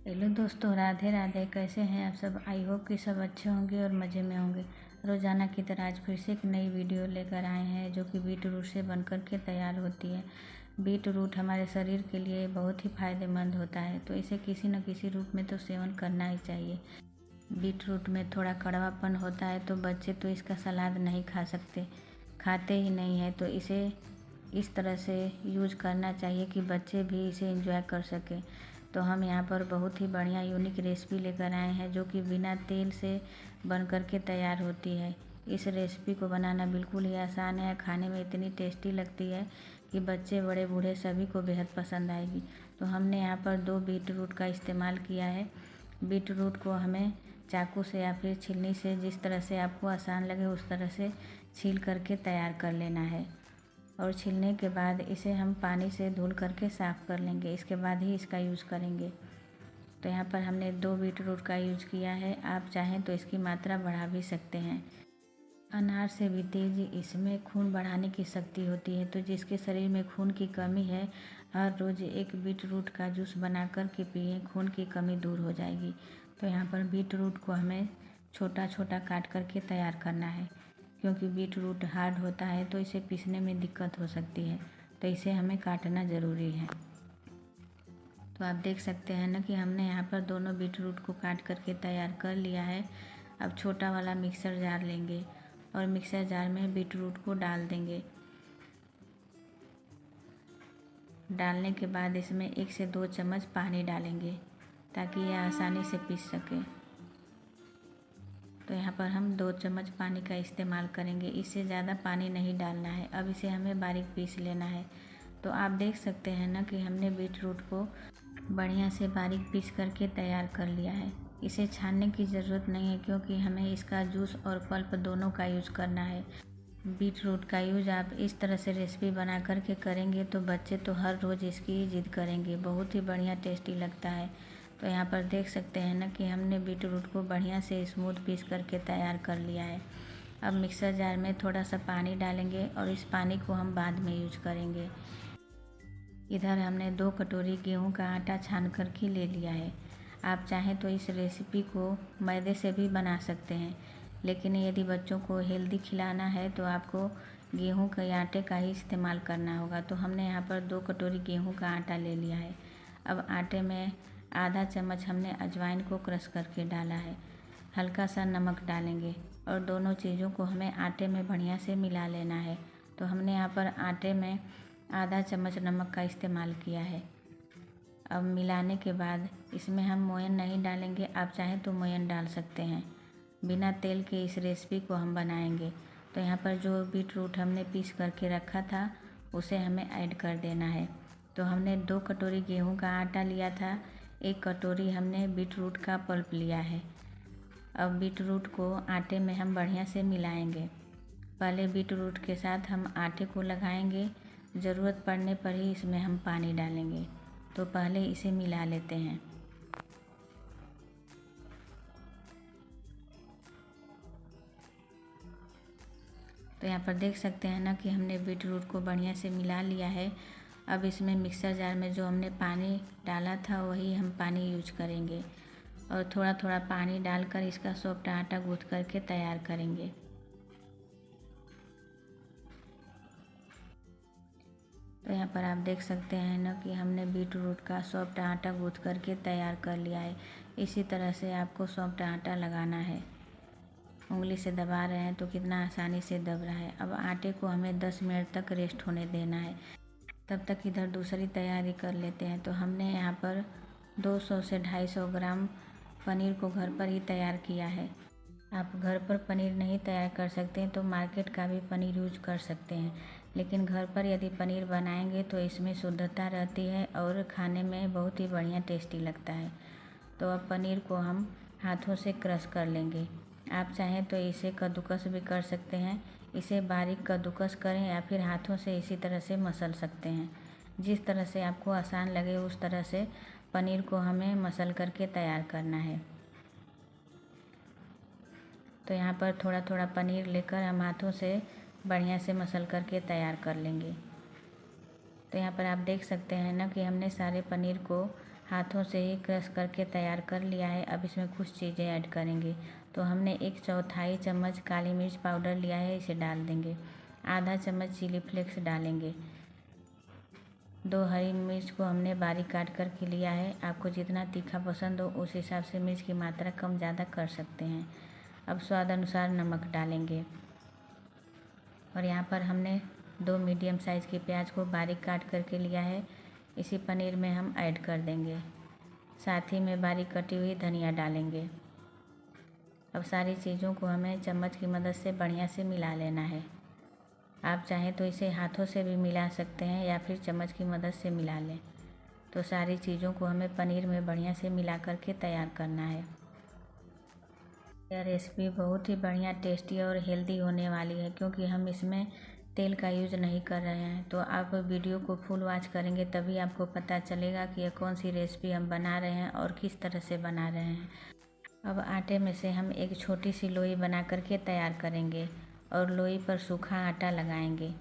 Hello दोस्तों, राधे राधे। कैसे हैं आप सब? आई होप कि सब अच्छे होंगे और मज़े में होंगे। रोज़ाना की तरह आज फिर से एक नई वीडियो लेकर आए हैं जो कि बीट रूट से बनकर के तैयार होती है। बीट रूट हमारे शरीर के लिए बहुत ही फ़ायदेमंद होता है, तो इसे किसी न किसी रूप में तो सेवन करना ही चाहिए। बीट रूट में थोड़ा कड़वापन होता है, तो बच्चे तो इसका सलाद नहीं खा सकते, खाते ही नहीं है। तो इसे इस तरह से यूज़ करना चाहिए कि बच्चे भी इसे एंजॉय कर सकें। तो हम यहाँ पर बहुत ही बढ़िया यूनिक रेसिपी लेकर आए हैं जो कि बिना तेल से बन कर के तैयार होती है। इस रेसिपी को बनाना बिल्कुल ही आसान है, खाने में इतनी टेस्टी लगती है कि बच्चे बड़े बूढ़े सभी को बेहद पसंद आएगी। तो हमने यहाँ पर 2 बीट रूट का इस्तेमाल किया है। बीट रूट को हमें चाकू से या फिर छीलनी से, जिस तरह से आपको आसान लगे उस तरह से छील करके तैयार कर लेना है। और छीलने के बाद इसे हम पानी से धुल करके साफ़ कर लेंगे, इसके बाद ही इसका यूज़ करेंगे। तो यहाँ पर हमने 2 बीट रूट का यूज़ किया है। आप चाहें तो इसकी मात्रा बढ़ा भी सकते हैं। अनार से भी तेज़ इसमें खून बढ़ाने की शक्ति होती है, तो जिसके शरीर में खून की कमी है, हर रोज़ एक बीट रूट का जूस बना कर के पिए, खून की कमी दूर हो जाएगी। तो यहाँ पर बीट रूट को हमें छोटा छोटा काट करके तैयार करना है, क्योंकि बीट रूट हार्ड होता है तो इसे पीसने में दिक्कत हो सकती है, तो इसे हमें काटना ज़रूरी है। तो आप देख सकते हैं ना कि हमने यहाँ पर दोनों बीट रूट को काट करके तैयार कर लिया है। अब छोटा वाला मिक्सर जार लेंगे और मिक्सर जार में बीट रूट को डाल देंगे। डालने के बाद इसमें 1 से 2 चम्मच पानी डालेंगे ताकि यह आसानी से पीस सके। तो यहाँ पर हम 2 चम्मच पानी का इस्तेमाल करेंगे, इससे ज़्यादा पानी नहीं डालना है। अब इसे हमें बारीक पीस लेना है। तो आप देख सकते हैं ना कि हमने बीट रूट को बढ़िया से बारीक पीस करके तैयार कर लिया है। इसे छानने की ज़रूरत नहीं है, क्योंकि हमें इसका जूस और पल्प दोनों का यूज़ करना है। बीट रूट का यूज आप इस तरह से रेसिपी बना करके करेंगे तो बच्चे तो हर रोज़ इसकी जिद करेंगे, बहुत ही बढ़िया टेस्टी लगता है। तो यहाँ पर देख सकते हैं ना कि हमने बीट रूट को बढ़िया से स्मूथ पीस करके तैयार कर लिया है। अब मिक्सर जार में थोड़ा सा पानी डालेंगे और इस पानी को हम बाद में यूज करेंगे। इधर हमने 2 कटोरी गेहूं का आटा छान करके ले लिया है। आप चाहें तो इस रेसिपी को मैदे से भी बना सकते हैं, लेकिन यदि बच्चों को हेल्दी खिलाना है तो आपको गेहूं के आटे का ही इस्तेमाल करना होगा। तो हमने यहाँ पर 2 कटोरी गेहूं का आटा ले लिया है। अब आटे में आधा चम्मच हमने अजवाइन को क्रश करके डाला है, हल्का सा नमक डालेंगे और दोनों चीज़ों को हमें आटे में बढ़िया से मिला लेना है। तो हमने यहाँ पर आटे में आधा चम्मच नमक का इस्तेमाल किया है। अब मिलाने के बाद इसमें हम मोयन नहीं डालेंगे, आप चाहें तो मोयन डाल सकते हैं। बिना तेल के इस रेसिपी को हम बनाएंगे। तो यहाँ पर जो बीट रूट हमने पीस करके रखा था उसे हमें ऐड कर देना है। तो हमने 2 कटोरी गेहूं का आटा लिया था, 1 कटोरी हमने बीट रूट का पल्प लिया है। अब बीट रूट को आटे में हम बढ़िया से मिलाएंगे। पहले बीट रूट के साथ हम आटे को लगाएंगे, ज़रूरत पड़ने पर ही इसमें हम पानी डालेंगे। तो पहले इसे मिला लेते हैं। तो यहाँ पर देख सकते हैं ना कि हमने बीट रूट को बढ़िया से मिला लिया है। अब इसमें मिक्सर जार में जो हमने पानी डाला था वही हम पानी यूज करेंगे और थोड़ा थोड़ा पानी डालकर इसका सॉफ्ट आटा गूँथ करके तैयार करेंगे। तो यहाँ पर आप देख सकते हैं ना कि हमने बीट रूट का सॉफ्ट आटा गूँथ करके तैयार कर लिया है। इसी तरह से आपको सॉफ्ट आटा लगाना है। उंगली से दबा रहे हैं तो कितना आसानी से दब रहा है। अब आटे को हमें 10 मिनट तक रेस्ट होने देना है। तब तक इधर दूसरी तैयारी कर लेते हैं। तो हमने यहाँ पर 200 से 250 ग्राम पनीर को घर पर ही तैयार किया है। आप घर पर पनीर नहीं तैयार कर सकते हैं तो मार्केट का भी पनीर यूज कर सकते हैं, लेकिन घर पर यदि पनीर बनाएंगे तो इसमें शुद्धता रहती है और खाने में बहुत ही बढ़िया टेस्टी लगता है। तो अब पनीर को हम हाथों से क्रश कर लेंगे। आप चाहें तो इसे कद्दूकस भी कर सकते हैं। इसे बारीक कद्दूकस करें या फिर हाथों से इसी तरह से मसल सकते हैं। जिस तरह से आपको आसान लगे उस तरह से पनीर को हमें मसल करके तैयार करना है। तो यहाँ पर थोड़ा थोड़ा पनीर लेकर हम हाथों से बढ़िया से मसल करके तैयार कर लेंगे। तो यहाँ पर आप देख सकते हैं ना कि हमने सारे पनीर को हाथों से ही क्रश करके तैयार कर लिया है। अब इसमें कुछ चीज़ें ऐड करेंगे। तो हमने 1/4 चम्मच काली मिर्च पाउडर लिया है, इसे डाल देंगे। आधा चम्मच चिली फ्लेक्स डालेंगे। 2 हरी मिर्च को हमने बारीक काट कर के लिया है। आपको जितना तीखा पसंद हो उस हिसाब से मिर्च की मात्रा कम ज़्यादा कर सकते हैं। अब स्वाद अनुसार नमक डालेंगे। और यहाँ पर हमने 2 मीडियम साइज़ की प्याज को बारीक काट करके लिया है, इसी पनीर में हम ऐड कर देंगे। साथ ही में बारीक कटी हुई धनिया डालेंगे। अब सारी चीज़ों को हमें चम्मच की मदद से बढ़िया से मिला लेना है। आप चाहें तो इसे हाथों से भी मिला सकते हैं या फिर चम्मच की मदद से मिला लें। तो सारी चीज़ों को हमें पनीर में बढ़िया से मिला करके तैयार करना है। यह रेसिपी बहुत ही बढ़िया, टेस्टी और हेल्दी होने वाली है, क्योंकि हम इसमें तेल का यूज़ नहीं कर रहे हैं। तो आप वीडियो को फुल वॉच करेंगे तभी आपको पता चलेगा कि यह कौन सी रेसिपी हम बना रहे हैं और किस तरह से बना रहे हैं। अब आटे में से हम एक छोटी सी लोई बना करके तैयार करेंगे और लोई पर सूखा आटा लगाएंगे।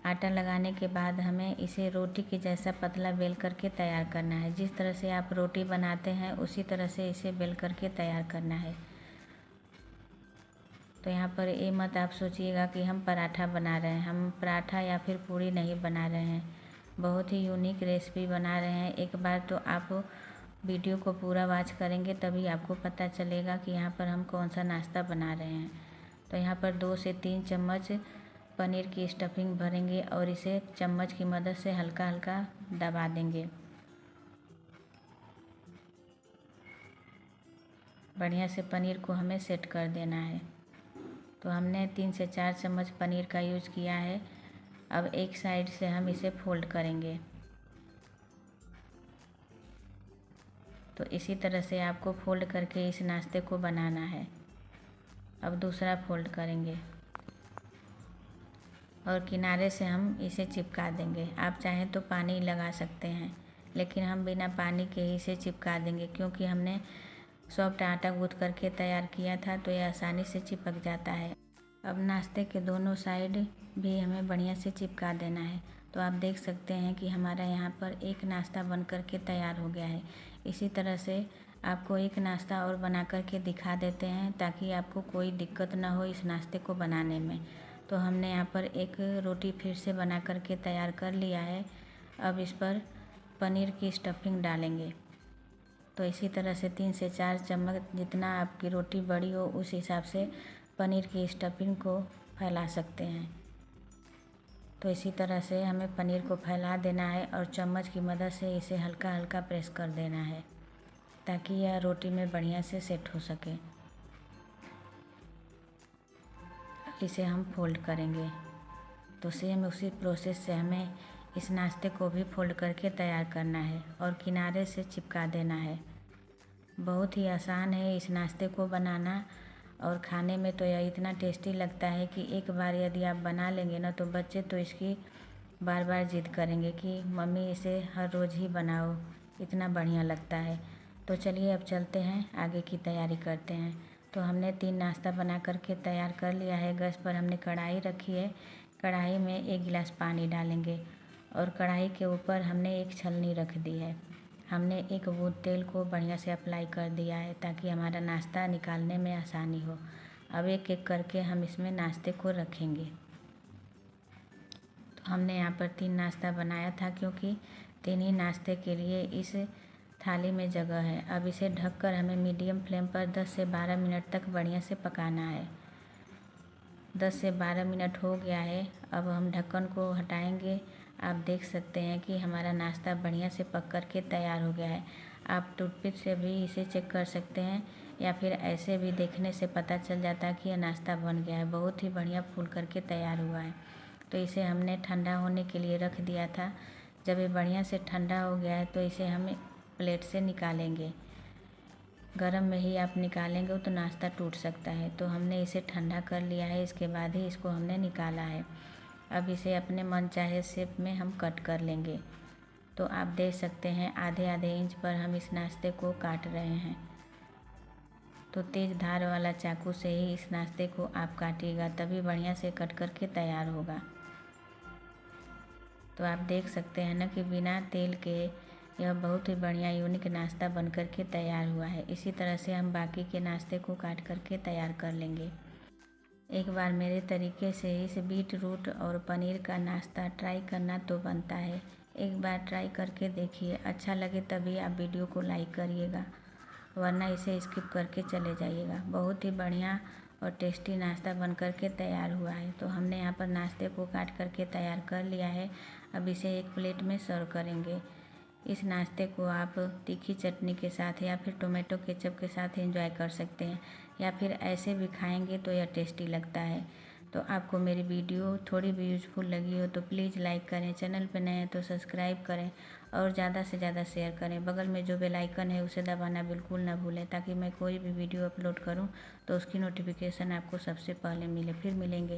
आटा लगाने के बाद हमें इसे रोटी के जैसा पतला बेल करके तैयार करना है। जिस तरह से आप रोटी बनाते हैं उसी तरह से इसे बेल करके तैयार करना है। तो यहाँ पर ये मत आप सोचिएगा कि हम पराठा बना रहे हैं। हम पराठा या फिर पूरी नहीं बना रहे हैं, बहुत ही यूनिक रेसिपी बना रहे हैं। एक बार तो आप वीडियो को पूरा वॉच करेंगे तभी आपको पता चलेगा कि यहाँ पर हम कौन सा नाश्ता बना रहे हैं। तो यहाँ पर 2 से 3 चम्मच पनीर की स्टफिंग भरेंगे और इसे चम्मच की मदद से हल्का हल्का दबा देंगे। बढ़िया से पनीर को हमें सेट कर देना है। तो हमने 3 से 4 चम्मच पनीर का यूज़ किया है। अब एक साइड से हम इसे फोल्ड करेंगे। तो इसी तरह से आपको फोल्ड करके इस नाश्ते को बनाना है। अब दूसरा फोल्ड करेंगे और किनारे से हम इसे चिपका देंगे। आप चाहें तो पानी लगा सकते हैं, लेकिन हम बिना पानी के ही इसे चिपका देंगे, क्योंकि हमने सॉफ्ट आटा गूँथ करके तैयार किया था तो यह आसानी से चिपक जाता है। अब नाश्ते के दोनों साइड भी हमें बढ़िया से चिपका देना है। तो आप देख सकते हैं कि हमारा यहाँ पर एक नाश्ता बन करके तैयार हो गया है। इसी तरह से आपको एक नाश्ता और बना करके दिखा देते हैं ताकि आपको कोई दिक्कत ना हो इस नाश्ते को बनाने में। तो हमने यहाँ पर एक रोटी फिर से बना करके तैयार कर लिया है। अब इस पर पनीर की स्टफिंग डालेंगे। तो इसी तरह से 3 से 4 चम्मच, जितना आपकी रोटी बड़ी हो उस हिसाब से पनीर की स्टफिंग को फैला सकते हैं। तो इसी तरह से हमें पनीर को फैला देना है और चम्मच की मदद से इसे हल्का हल्का प्रेस कर देना है ताकि यह रोटी में बढ़िया से सेट हो सके। इसे हम फोल्ड करेंगे। तो सेम उसी प्रोसेस से हमें इस नाश्ते को भी फोल्ड करके तैयार करना है और किनारे से चिपका देना है। बहुत ही आसान है इस नाश्ते को बनाना और खाने में तो यह इतना टेस्टी लगता है कि एक बार यदि आप बना लेंगे ना तो बच्चे तो इसकी बार बार जिद करेंगे कि मम्मी इसे हर रोज़ ही बनाओ, इतना बढ़िया लगता है। तो चलिए अब चलते हैं, आगे की तैयारी करते हैं। तो हमने 3 नाश्ता बना करके तैयार कर लिया है। गैस पर हमने कढ़ाई रखी है। कढ़ाई में 1 गिलास पानी डालेंगे और कढ़ाई के ऊपर हमने एक छलनी रख दी है। हमने एक बूंद तेल को बढ़िया से अप्लाई कर दिया है ताकि हमारा नाश्ता निकालने में आसानी हो। अब एक एक करके हम इसमें नाश्ते को रखेंगे। तो हमने यहाँ पर 3 नाश्ता बनाया था, क्योंकि 3 ही नाश्ते के लिए इस थाली में जगह है। अब इसे ढककर हमें मीडियम फ्लेम पर 10 से 12 मिनट तक बढ़िया से पकाना है। 10 से 12 मिनट हो गया है। अब हम ढक्कन को हटाएंगे। आप देख सकते हैं कि हमारा नाश्ता बढ़िया से पक कर के तैयार हो गया है। आप टूथपिक से भी इसे चेक कर सकते हैं या फिर ऐसे भी देखने से पता चल जाता है कि यह नाश्ता बन गया है। बहुत ही बढ़िया फूल करके तैयार हुआ है। तो इसे हमने ठंडा होने के लिए रख दिया था। जब ये बढ़िया से ठंडा हो गया है तो इसे हम प्लेट से निकालेंगे। गरम में ही आप निकालेंगे तो नाश्ता टूट सकता है। तो हमने इसे ठंडा कर लिया है, इसके बाद ही इसको हमने निकाला है। अब इसे अपने मन चाहे शेप में हम कट कर लेंगे। तो आप देख सकते हैं आधे आधे इंच पर हम इस नाश्ते को काट रहे हैं। तो तेज़ धार वाला चाकू से ही इस नाश्ते को आप काटिएगा, तभी बढ़िया से कट करके तैयार होगा। तो आप देख सकते हैं ना कि बिना तेल के यह बहुत ही बढ़िया यूनिक नाश्ता बन कर के तैयार हुआ है। इसी तरह से हम बाकी के नाश्ते को काट करके तैयार कर लेंगे। एक बार मेरे तरीके से इस बीट रूट और पनीर का नाश्ता ट्राई करना तो बनता है। एक बार ट्राई करके देखिए, अच्छा लगे तभी आप वीडियो को लाइक करिएगा, वरना इसे स्किप करके चले जाइएगा। बहुत ही बढ़िया और टेस्टी नाश्ता बन कर के तैयार हुआ है। तो हमने यहाँ पर नाश्ते को काट करके तैयार कर लिया है। अब इसे एक प्लेट में सर्व करेंगे। इस नाश्ते को आप तीखी चटनी के साथ या फिर टोमेटो केचप के साथ एंजॉय कर सकते हैं, या फिर ऐसे भी खाएंगे तो यह टेस्टी लगता है। तो आपको मेरी वीडियो थोड़ी भी यूज़फुल लगी हो तो प्लीज़ लाइक करें, चैनल पर नए हैं तो सब्सक्राइब करें और ज़्यादा से ज़्यादा शेयर करें। बगल में जो बेल आइकन है उसे दबाना बिल्कुल ना भूलें, ताकि मैं कोई भी वीडियो अपलोड करूं तो उसकी नोटिफिकेशन आपको सबसे पहले मिले। फिर मिलेंगे।